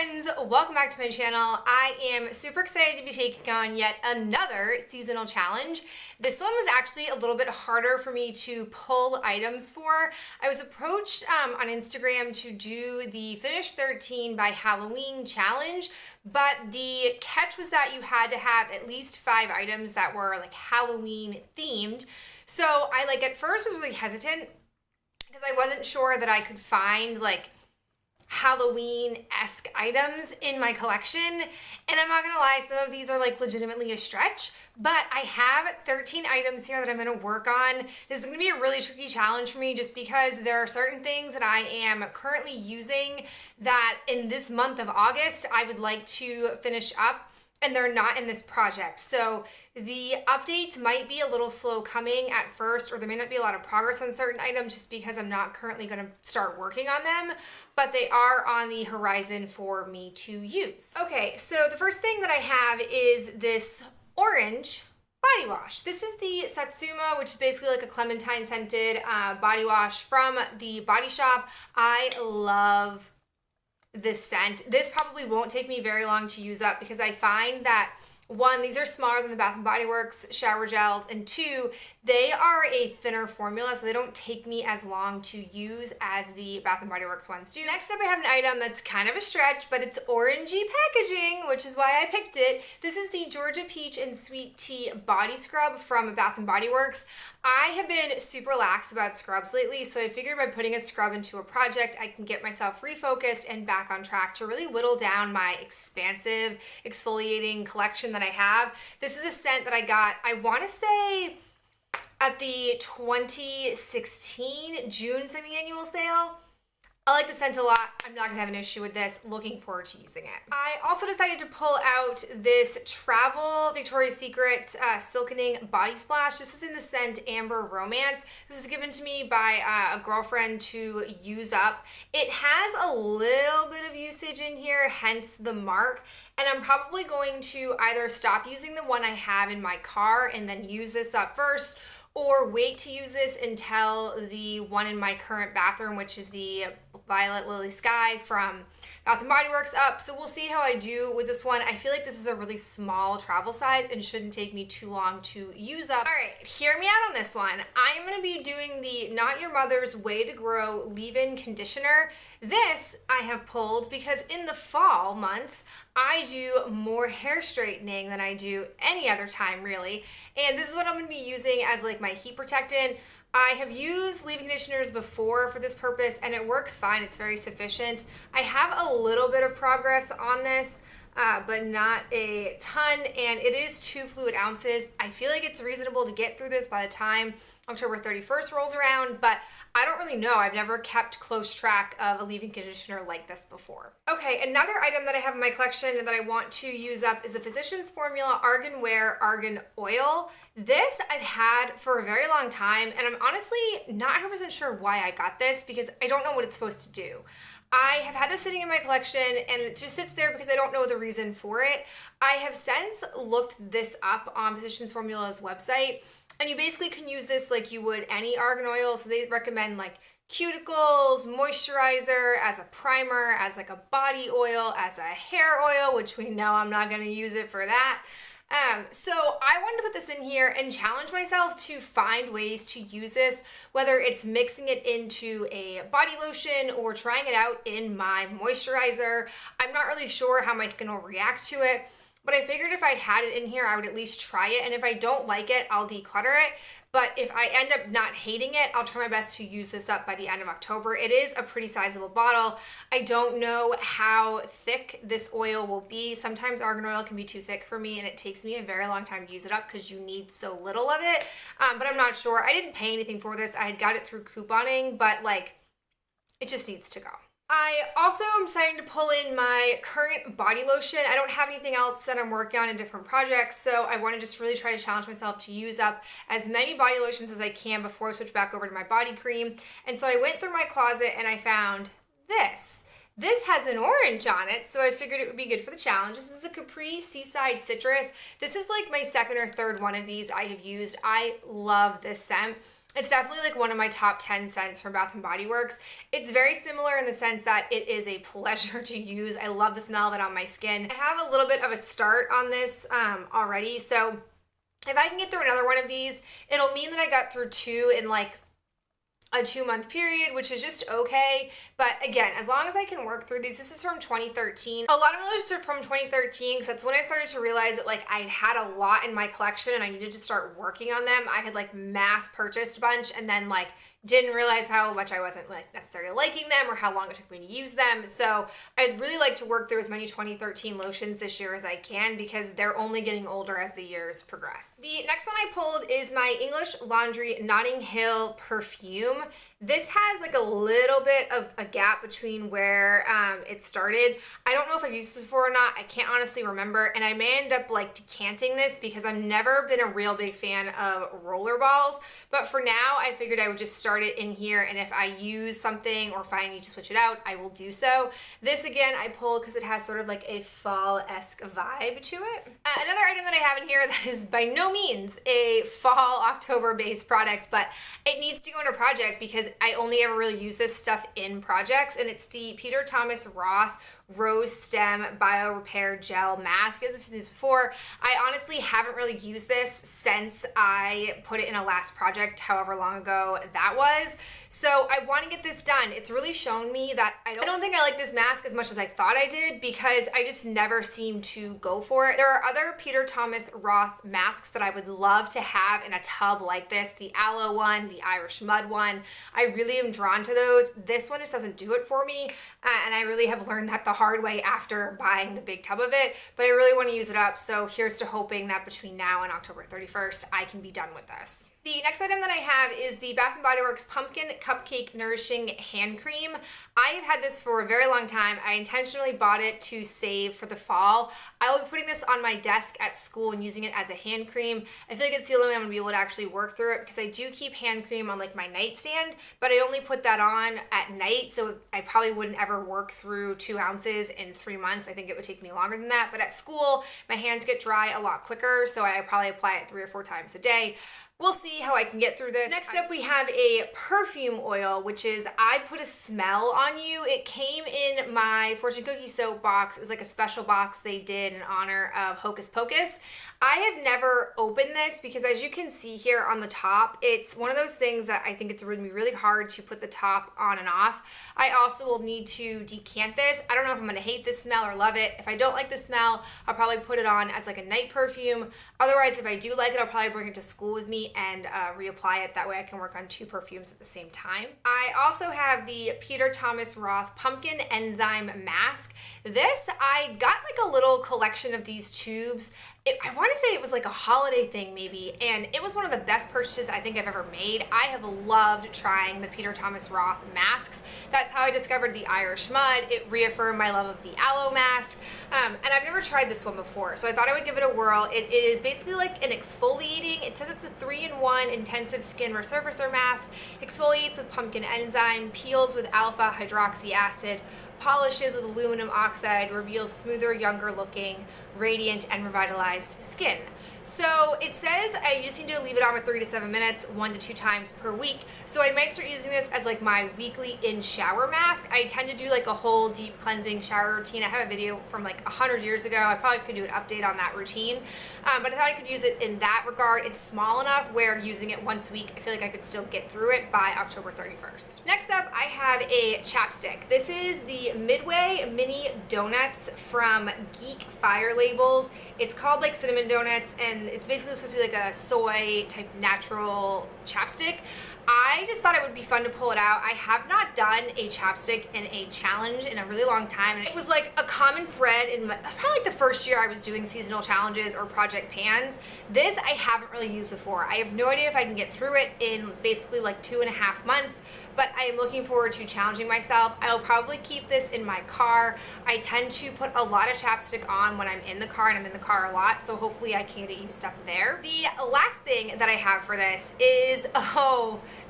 friends, welcome back to my channel. I am super excited to be taking on yet another seasonal challenge. This one was actually a little bit harder for me to pull items for. I was approached on Instagram to do the Finish 13 by Halloween challenge, but the catch was that you had to have at least 5 items that were like Halloween themed. So I at first was really hesitant because I wasn't sure that I could find Halloween-esque items in my collection, and I'm not gonna lie, some of these are legitimately a stretch, but I have 13 items here that I'm gonna work on. This is gonna be a really tricky challenge for me just because there are certain things that I am currently using that in this month of August I would like to finish up, and they're not in this project. So the updates might be a little slow coming at first, or there may not be a lot of progress on certain items just because I'm not currently gonna start working on them, but they are on the horizon for me to use. Okay, so the first thing that I have is this orange body wash. This is the Satsuma, which is basically like a clementine scented body wash from the Body Shop. I love this scent. This probably won't take me very long to use up because I find that 1, these are smaller than the Bath & Body Works shower gels, and 2, they are a thinner formula, so they don't take me as long to use as the Bath & Body Works ones do. Next up, I have an item that's kind of a stretch, but it's orangey packaging, which is why I picked it. This is the Georgia Peach and Sweet Tea Body Scrub from Bath & Body Works. I have been super lax about scrubs lately, so I figured by putting a scrub into a project, I can get myself refocused and back on track to really whittle down my expansive exfoliating collection that I have. This is a scent that I got, I want to say, at the 2016 June semi-annual sale. I like the scent a lot. I'm not gonna have an issue with this. Looking forward to using it. I also decided to pull out this Travel Victoria's Secret Silkening Body Splash. This is in the scent Amber Romance. This was given to me by a girlfriend to use up. It has a little bit of usage in here, hence the mark. And I'm probably going to either stop using the one I have in my car and then use this up first, or wait to use this until the one in my current bathroom, which is the Violet Lily Sky from Bath & Body Works, up. So we'll see how I do with this one. I feel like this is a really small travel size and shouldn't take me too long to use up. All right, hear me out on this one. I am gonna be doing the Not Your Mother's Way to Grow leave-in conditioner. This I have pulled because in the fall months, I do more hair straightening than I do any other time really. And this is what I'm gonna be using as my heat protectant. I have used leave-in conditioners before for this purpose and it works fine, it's very sufficient. I have a little bit of progress on this, but not a ton, and it is 2 fluid ounces. I feel like it's reasonable to get through this by the time October 31st rolls around, but I don't really know. I've never kept close track of a leave-in conditioner like this before. Okay, another item that I have in my collection that I want to use up is the Physicians Formula Argan Wear Argan Oil. This I've had for a very long time, and I'm honestly not 100% sure why I got this because I don't know what it's supposed to do. I have had this sitting in my collection and it just sits there because I don't know the reason for it. I have since looked this up on Physicians Formula's website, and you basically can use this like you would any argan oil. So they recommend cuticles, moisturizer, as a primer, as a body oil, as a hair oil, which we know I'm not gonna use it for that. So I wanted to put this in here and challenge myself to find ways to use this, whether it's mixing it into a body lotion or trying it out in my moisturizer. I'm not really sure how my skin will react to it, but I figured if I'd had it in here, I would at least try it, and if I don't like it, I'll declutter it. But if I end up not hating it, I'll try my best to use this up by the end of October. It is a pretty sizable bottle. I don't know how thick this oil will be. Sometimes argan oil can be too thick for me, and it takes me a very long time to use it up because you need so little of it. But I'm not sure. I didn't pay anything for this. I had got it through couponing, but it just needs to go. I also am deciding to pull in my current body lotion. I don't have anything else that I'm working on in different projects, so I want to just really try to challenge myself to use up as many body lotions as I can before I switch back over to my body cream. And so I went through my closet and I found this. This has an orange on it, so I figured it would be good for the challenge. This is the Capri Seaside Citrus. This is my second or third one of these I have used. I love this scent. It's definitely like one of my top 10 scents from Bath & Body Works. It's very similar in the sense that it is a pleasure to use. I love the smell of it on my skin. I have a little bit of a start on this already, so if I can get through another one of these, it'll mean that I got through 2 in like a 2-month period, which is just okay. But again, as long as I can work through these, this is from 2013. A lot of those are from 2013 because that's when I started to realize that like I'd had a lot in my collection and I needed to start working on them. I had like mass purchased a bunch and then like didn't realize how much I wasn't like necessarily liking them or how long it took me to use them. So I'd really like to work through as many 2013 lotions this year as I can because they're only getting older as the years progress. The next one I pulled is my English Laundry Notting Hill perfume. This has like a little bit of a gap between where it started. I don't know if I've used this before or not. I can't honestly remember, and I may end up like decanting this because I've never been a real big fan of roller balls, but for now I figured I would just start it in here, and if I use something or if I need to switch it out, I will do so. This again I pulled because it has sort of like a fall-esque vibe to it. Another item that I have in here that is by no means a fall October based product, but it needs to go in a project because I only ever really use this stuff in projects, and it's the Peter Thomas Roth Rose Stem Bio Repair Gel Mask. You guys have seen this before. I honestly haven't really used this since I put it in a last project, however long ago that was. So I want to get this done. It's really shown me that I don't think I like this mask as much as I thought I did because I just never seem to go for it. There are other Peter Thomas Roth masks that I would love to have in a tub like this, the aloe one, the Irish mud one. I really am drawn to those. This one just doesn't do it for me, and I really have learned that the hard way after buying the big tub of it, but I really want to use it up, so here's to hoping that between now and October 31st, I can be done with this. The next item that I have is the Bath & Body Works Pumpkin Cupcake Nourishing Hand Cream. I have had this for a very long time. I intentionally bought it to save for the fall. I will be putting this on my desk at school and using it as a hand cream. I feel like it's the only way I'm going to be able to actually work through it because I do keep hand cream on like my nightstand, but I only put that on at night, so I probably wouldn't ever work through 2 ounces in 3 months. I think it would take me longer than that, but at school, my hands get dry a lot quicker, so I probably apply it 3 or 4 times a day. We'll see how I can get through this. Next up, we have a perfume oil, which is I Put a Smell on You. It came in my Fortune Cookie soap box. It was like a special box they did in honor of Hocus Pocus. I have never opened this because as you can see here on the top, it's one of those things that I think it's going to be really hard to put the top on and off. I also will need to decant this. I don't know if I'm going to hate this smell or love it. If I don't like the smell, I'll probably put it on as like a night perfume. Otherwise, if I do like it, I'll probably bring it to school with me and reapply it. That way I can work on 2 perfumes at the same time. I also have the Peter Thomas Roth Pumpkin Enzyme Mask. This, I got like a little collection of these tubes. I want to say it was like a holiday thing maybe, and it was one of the best purchases I think I've ever made. I have loved trying the Peter Thomas Roth masks. That's how I discovered the Irish Mud. It reaffirmed my love of the aloe mask, and I've never tried this one before, so I thought I would give it a whirl. It is basically like an exfoliating, it says it's a 3-in-1 intensive skin resurfacer mask, exfoliates with pumpkin enzyme, peels with alpha hydroxy acid, polishes with aluminum oxide, reveals smoother, younger looking, radiant, and revitalized skin. So it says I just need to leave it on for 3 to 7 minutes, 1 to 2 times per week. So I might start using this as like my weekly in-shower mask. I tend to do like a whole deep cleansing shower routine. I have a video from like 100 years ago. I probably could do an update on that routine, but I thought I could use it in that regard. It's small enough where using it once a week, I feel like I could still get through it by October 31st. Next up, I have a chapstick. This is the Midway Mini Donuts from Geek Fire Labels. It's called like Cinnamon Donuts, and it's basically supposed to be like a soy type natural chapstick. I just thought it would be fun to pull it out. I have not done a chapstick in a challenge in a really long time, and it was like a common thread in probably like the first year I was doing seasonal challenges or project pans. This I haven't really used before. I have no idea if I can get through it in basically like 2.5 months, but I am looking forward to challenging myself. I will probably keep this in my car. I tend to put a lot of chapstick on when I'm in the car, and I'm in the car a lot, so hopefully I can get it used up there. The last thing that I have for this is,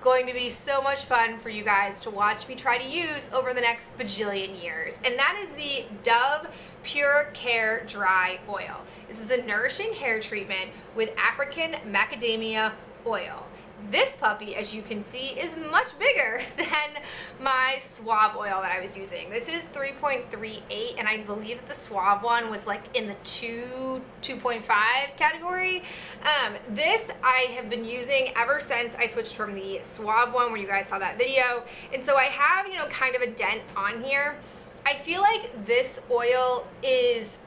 going to be so much fun for you guys to watch me try to use over the next bajillion years, and that is the Dove Pure Care Dry Oil. This is a nourishing hair treatment with African macadamia oil. This puppy, as you can see, is much bigger than my Suave oil that I was using. This is 3.38, and I believe that the Suave one was like in the 2.5 category. This I have been using ever since I switched from the Suave one where you guys saw that video. And so I have, you know, kind of a dent on here. I feel like this oil is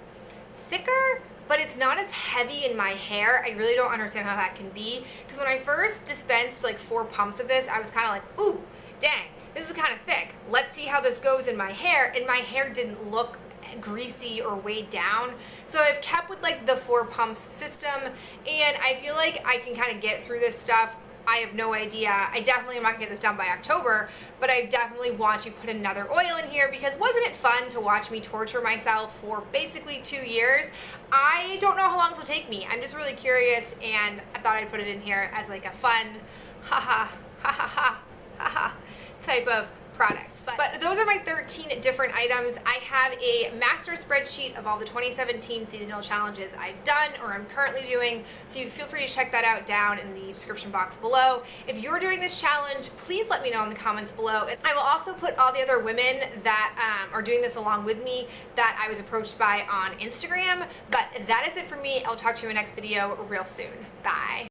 thicker, but it's not as heavy in my hair. I really don't understand how that can be, because when I first dispensed like 4 pumps of this, I was kind of like, ooh, dang, this is kind of thick. Let's see how this goes in my hair, and my hair didn't look greasy or weighed down. So I've kept with like the 4 pumps system, and I feel like I can kind of get through this stuff. I have no idea. I definitely am not gonna get this done by October, but I definitely want to put another oil in here, because wasn't it fun to watch me torture myself for basically 2 years? I don't know how long this will take me. I'm just really curious, and I thought I'd put it in here as like a fun type of product. But those are my 13 different items. I have a master spreadsheet of all the 2017 seasonal challenges I've done or I'm currently doing, so you feel free to check that out down in the description box below. If you're doing this challenge, please let me know in the comments below. And I will also put all the other women that are doing this along with me that I was approached by on Instagram. But that is it for me. I'll talk to you in my next video real soon. Bye.